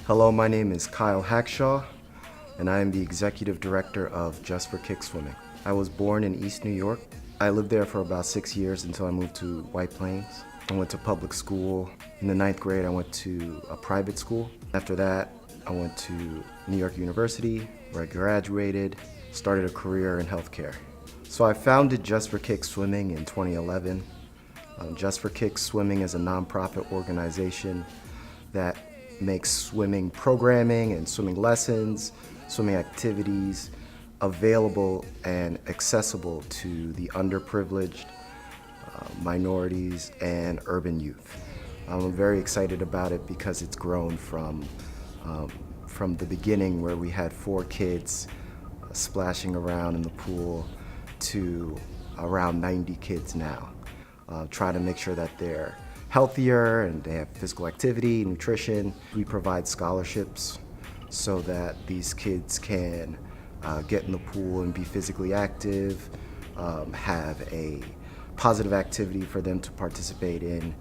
Hello, my name is Kyle Hackshaw, and I am the Executive Director of Just for Kicks Swimming. I was born in East New York. I lived there for about 6 years until I moved to White Plains. I went to public school. In the 9th grade, I went to a private school. After that, I went to New York University, where I graduated, started a career in healthcare. So I founded Just for Kicks Swimming in 2011. Just for Kicks Swimming is a nonprofit organization that makes swimming programming and swimming lessons, swimming activities available and accessible to the underprivileged, minorities, and urban youth. I'm very excited about it because it's grown from the beginning where we had 4 kids splashing around in the pool to around 90 kids now. Try to make sure that they're healthier and they have physical activity, nutrition. We provide scholarships so that these kids can get in the pool and be physically active, have a positive activity for them to participate in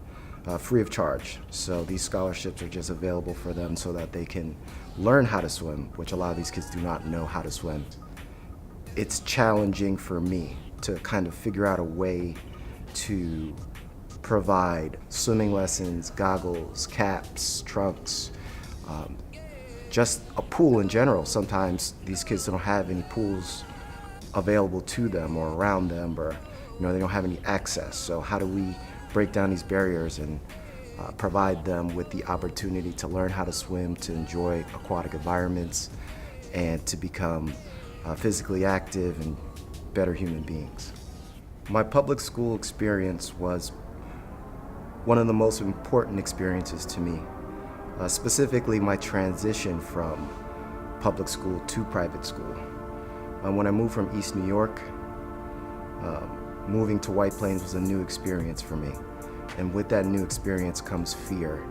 free of charge. So these scholarships are just available for them so that they can learn how to swim, which a lot of these kids do not know how to swim. It's challenging for me to kind of figure out a way to provide swimming lessons, goggles, caps, trunks, just a pool in general. Sometimes these kids don't have any pools available to them or around them, or they don't have any access. So how do we break down these barriers and provide them with the opportunity to learn how to swim, to enjoy aquatic environments, and to become physically active and better human beings? My public school experience was one of the most important experiences to me, specifically my transition from public school to private school. When I moved from East New York, moving to White Plains was a new experience for me. And with that new experience comes fear,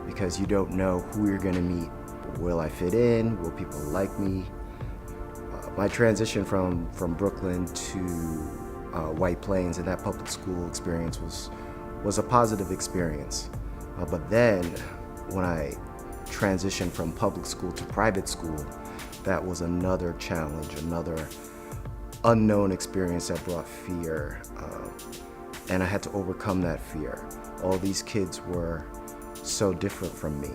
because you don't know who you're gonna meet. Will I fit in? Will people like me? My transition from Brooklyn to White Plains and that public school experience was a positive experience. But then when I transitioned from public school to private school, that was another challenge, another unknown experience that brought fear. And I had to overcome that fear. All these kids were so different from me.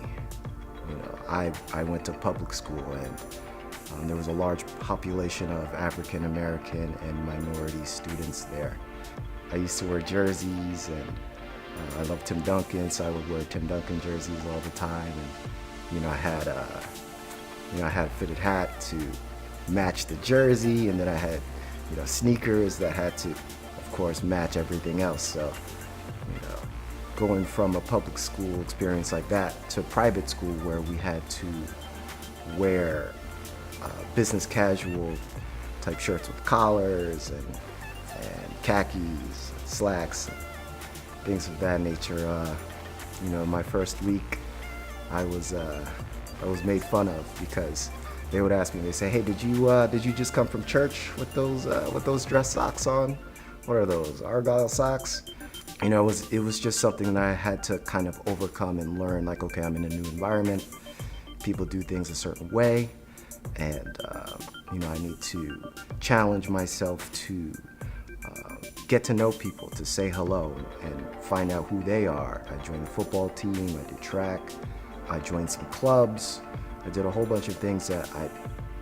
I went to public school, and there was a large population of African American and minority students there. I used to wear jerseys, and I love Tim Duncan, so I would wear Tim Duncan jerseys all the time. And I had a fitted hat to match the jersey, and then I had sneakers that had to, of course, match everything else. So going from a public school experience like that to private school, where we had to wear business casual type shirts with collars and khakis, slacks, things of that nature. My first week, I was made fun of because they would ask me. They say, "Hey, did you just come from church with those dress socks on? What are those, Argyle socks?" It was just something that I had to kind of overcome and learn. Like, okay, I'm in a new environment. People do things a certain way, and I need to challenge myself to get to know people, to say hello and find out who they are. I joined the football team, I did track, I joined some clubs, I did a whole bunch of things that I'd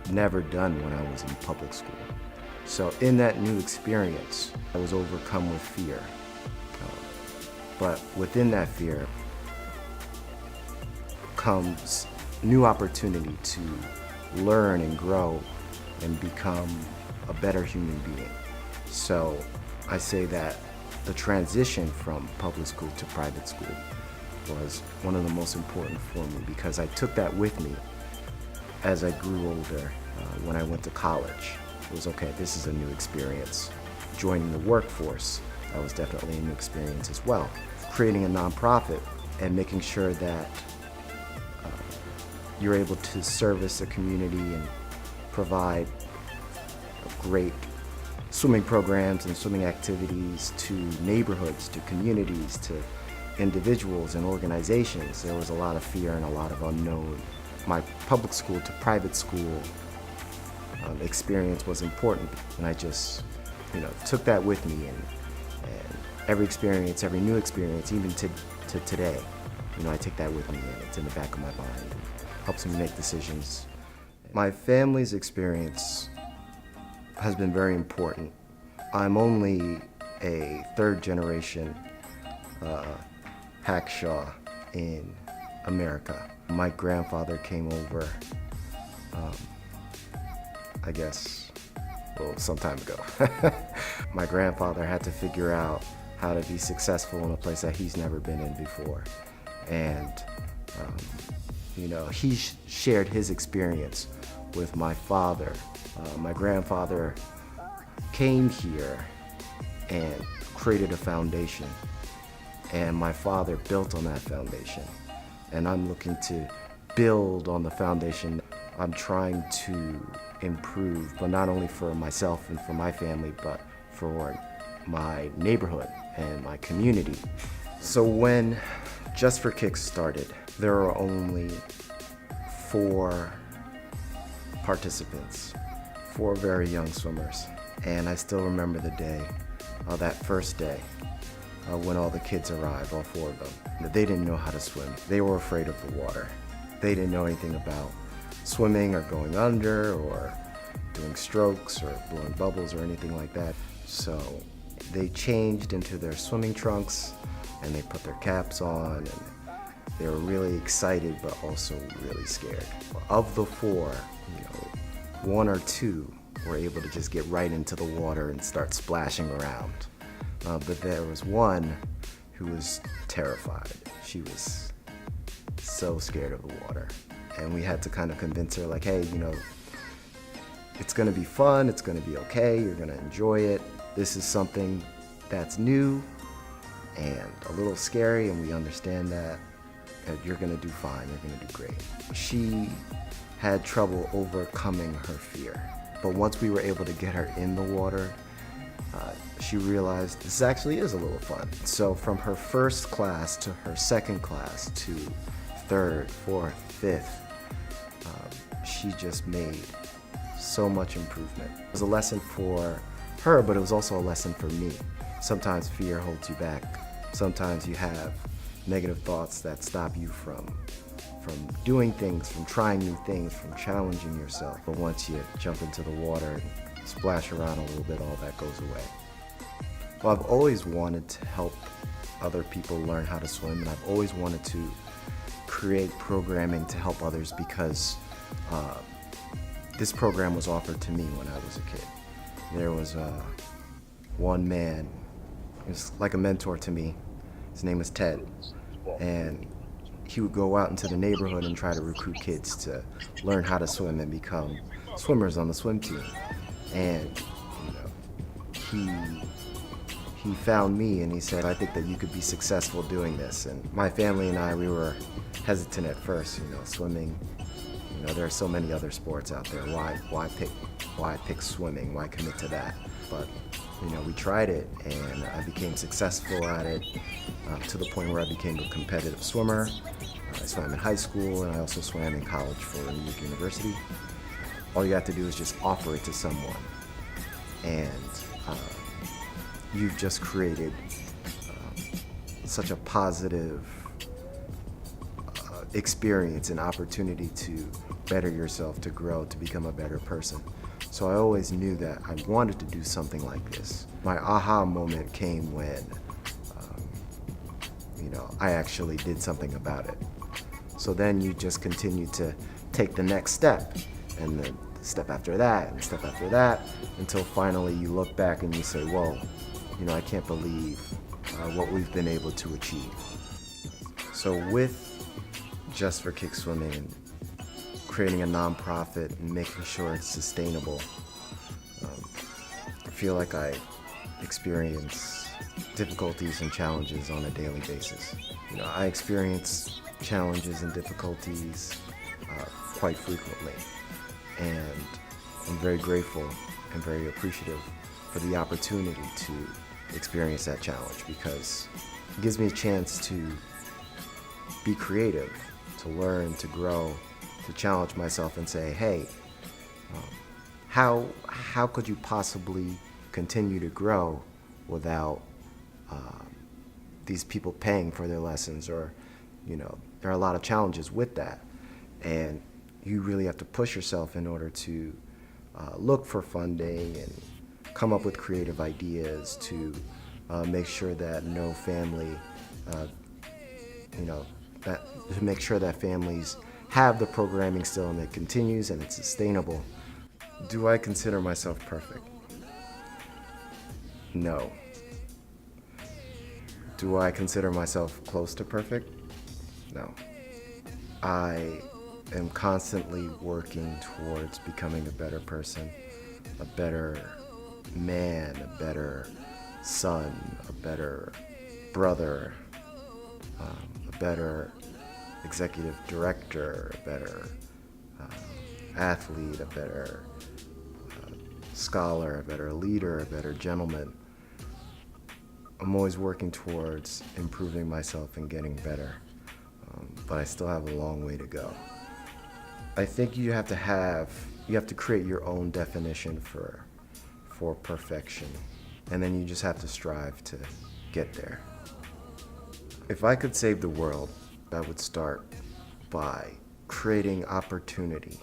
never done when I was in public school. So in that new experience, I was overcome with fear. But within that fear comes new opportunity to learn and grow and become a better human being. So I say that the transition from public school to private school was one of the most important for me, because I took that with me as I grew older. When I went to college, it was okay, this is a new experience. Joining the workforce, that was definitely a new experience as well. Creating a nonprofit and making sure that you're able to service the community and provide great swimming programs and swimming activities to neighborhoods, to communities, to individuals and organizations. There was a lot of fear and a lot of unknown my public school to private school experience was important, and I just, took that with me, and every experience, every new experience, even to today, I take that with me, and it's in the back of my mind. It helps me make decisions. My family's experience has been very important. I'm only a third generation Hackshaw in America. My grandfather came over, I guess, some time ago. My grandfather had to figure out how to be successful in a place that he's never been in before. And, he shared his experience with my father. My grandfather came here and created a foundation, and my father built on that foundation. And I'm looking to build on the foundation. I'm trying to improve, but not only for myself and for my family, but for my neighborhood and my community. So when Just for Kicks started, there were only 4 participants, 4 very young swimmers. And I still remember the day, that first day, when all the kids arrived, all 4 of them. They didn't know how to swim. They were afraid of the water. They didn't know anything about swimming or going under or doing strokes or blowing bubbles or anything like that. So they changed into their swimming trunks and they put their caps on, and they were really excited but also really scared. Of the 4, 1 or 2 were able to just get right into the water and start splashing around. But there was one who was terrified. She was so scared of the water. And we had to kind of convince her, like, hey, it's gonna be fun, it's gonna be okay, you're gonna enjoy it. This is something that's new and a little scary, and we understand that. And you're gonna do fine, you're gonna do great. She had trouble overcoming her fear. But once we were able to get her in the water, she realized this actually is a little fun. So from her first class to her second class to third, fourth, fifth, she just made so much improvement. It was a lesson for her, but it was also a lesson for me. Sometimes fear holds you back. Sometimes you have negative thoughts that stop you from doing things, from trying new things, from challenging yourself. But once you jump into the water and splash around a little bit, all that goes away. Well, I've always wanted to help other people learn how to swim, and I've always wanted to create programming to help others because this program was offered to me when I was a kid. There was one man, he was like a mentor to me. His name was Ted, and he would go out into the neighborhood and try to recruit kids to learn how to swim and become swimmers on the swim team. And he found me and he said, I think that you could be successful doing this. And my family and I, we were hesitant at first, swimming. There are so many other sports out there. Why pick swimming? Why commit to that? But we tried it, and I became successful at it to the point where I became a competitive swimmer. I swam in high school, and I also swam in college for New York University. All you have to do is just offer it to someone, and you've just created such a positive experience and opportunity to better yourself, to grow, to become a better person. So I always knew that I wanted to do something like this. My aha moment came when, I actually did something about it. So then you just continue to take the next step, and then step after that, and step after that, until finally you look back and you say, whoa, I can't believe what we've been able to achieve. So with Just for Kicks Swimming and creating a nonprofit and making sure it's sustainable, I feel like I experience difficulties and challenges on a daily basis. I experience challenges and difficulties quite frequently, and I'm very grateful and very appreciative for the opportunity to experience that challenge, because it gives me a chance to be creative, to learn, to grow, to challenge myself and say, hey, how could you possibly continue to grow without these people paying for their lessons? Or, there are a lot of challenges with that. And you really have to push yourself in order to look for funding and come up with creative ideas to make sure that no family, to make sure that families have the programming still and it continues and it's sustainable. Do I consider myself perfect? No. Do I consider myself close to perfect? No. I am constantly working towards becoming a better person, a better man, a better son, a better brother, a better executive director, a better athlete, a better scholar, a better leader, a better gentleman. I'm always working towards improving myself and getting better, but I still have a long way to go. I think you have to create your own definition for perfection, and then you just have to strive to get there. If I could save the world, I would start by creating opportunity,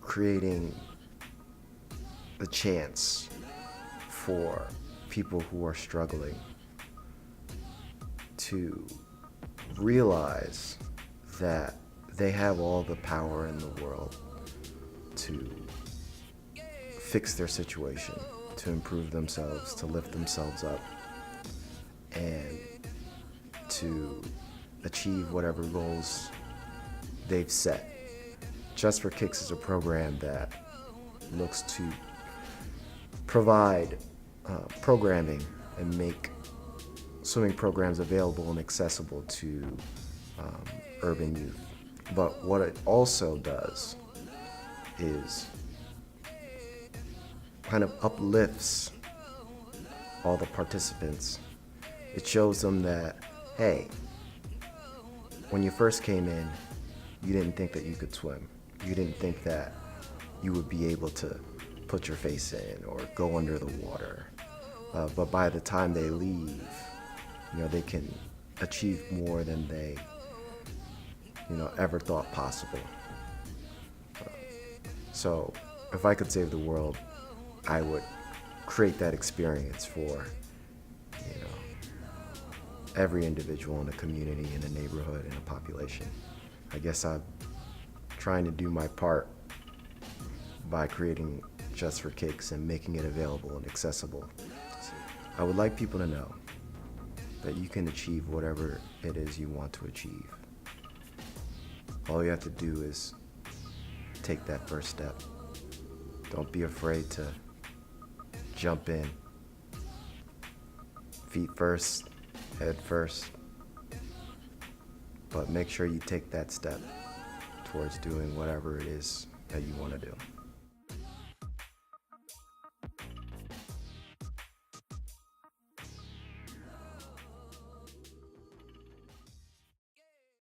creating the chance for people who are struggling to realize that they have all the power in the world to fix their situation, to improve themselves, to lift themselves up, and to achieve whatever goals they've set. Just for Kicks is a program that looks to provide programming and make swimming programs available and accessible to urban youth. But what it also does is kind of uplifts all the participants. It shows them that, hey, when you first came in, you didn't think that you could swim. You didn't think that you would be able to put your face in or go under the water. But by the time they leave, they can achieve more than they, ever thought possible. So if I could save the world, I would create that experience for, every individual in a community, in a neighborhood, in a population. I guess I'm trying to do my part by creating Just for Kicks and making it available and accessible. I would like people to know that you can achieve whatever it is you want to achieve. All you have to do is take that first step. Don't be afraid to jump in. Feet first, head first. But make sure you take that step towards doing whatever it is that you want to do.